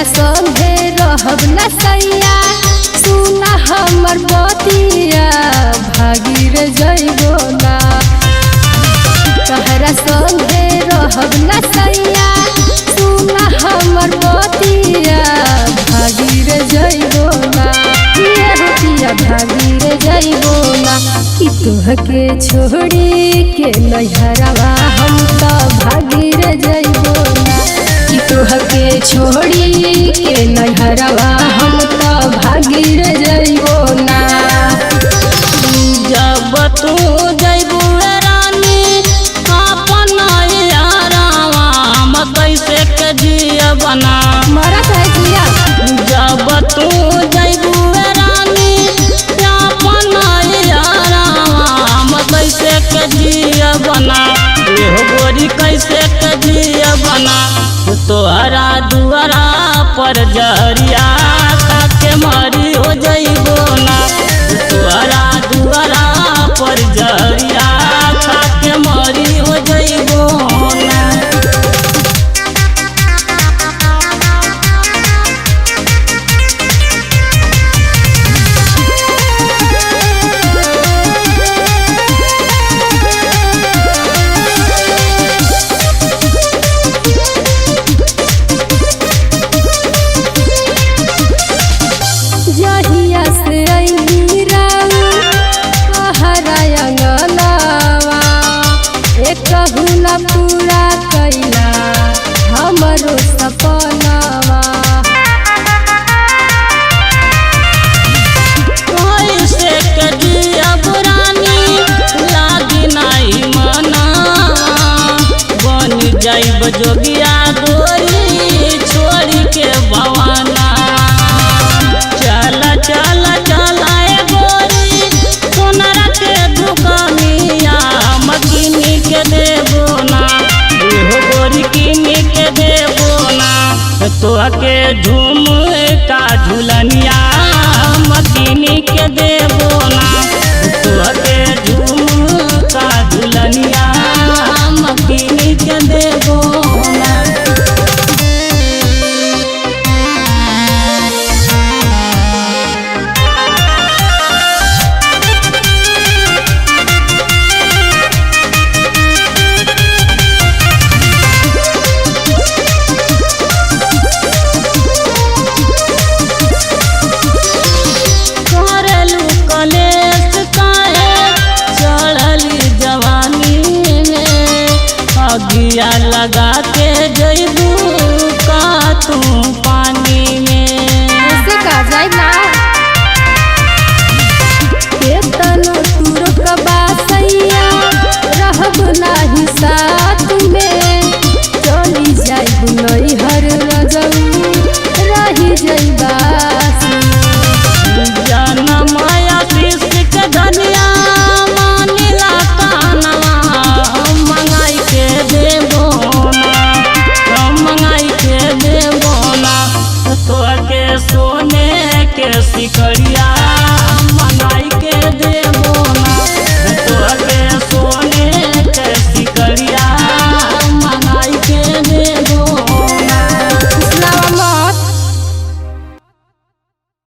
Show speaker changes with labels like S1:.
S1: संगे रहब न सैया सुना हमर बतिया भागी रे जइबो ना। तहरा संगे रहब न सैया सुना हमर बतिया भागी रे जइबो ना। ये होतिया भागी रे जइबो ना कि तोहके छोड़ी के नैहरवा हम तो भागी रे जइबो ना। कि तोहके छोड़ी के नैहरवा हम तो भागी रे जइबो ना।
S2: जब तू जइबू रानी अपन यारावा हम कैसे के जिया बना
S1: मरा चाहे जिया।
S2: जब तू जइबू रानी अपन यारावा हम कैसे के जिया बना। एहो गोरी कैसे के जिया बना तोहरा दुआरा पर जरिया के मरी हो जइबो ना। तोहरा दुआरा पर जरिया के मरी हो जइबो ना।
S1: जहिया से अइली राऊ तोहरा अंगनावा एकहु न पूरा कैला हमरो सपनावा।
S2: कैसे के जियब रानी लागी नाही मना बन जाइब जोगिया गोरी छोड़ी के बवाना। चल ए गोरी सोनारा के दुकानिया मकीनी के देबो ना। एहो गोरी किनी के देबो ना तोहके झुमका झुलनिया मकीनी के देबो ना। तोहके झुमका झुलनिया मकीनी के देबो ना। घरेलू कलेश काहे चढ़ली जवानी में अगिया लगा के जइबू का तू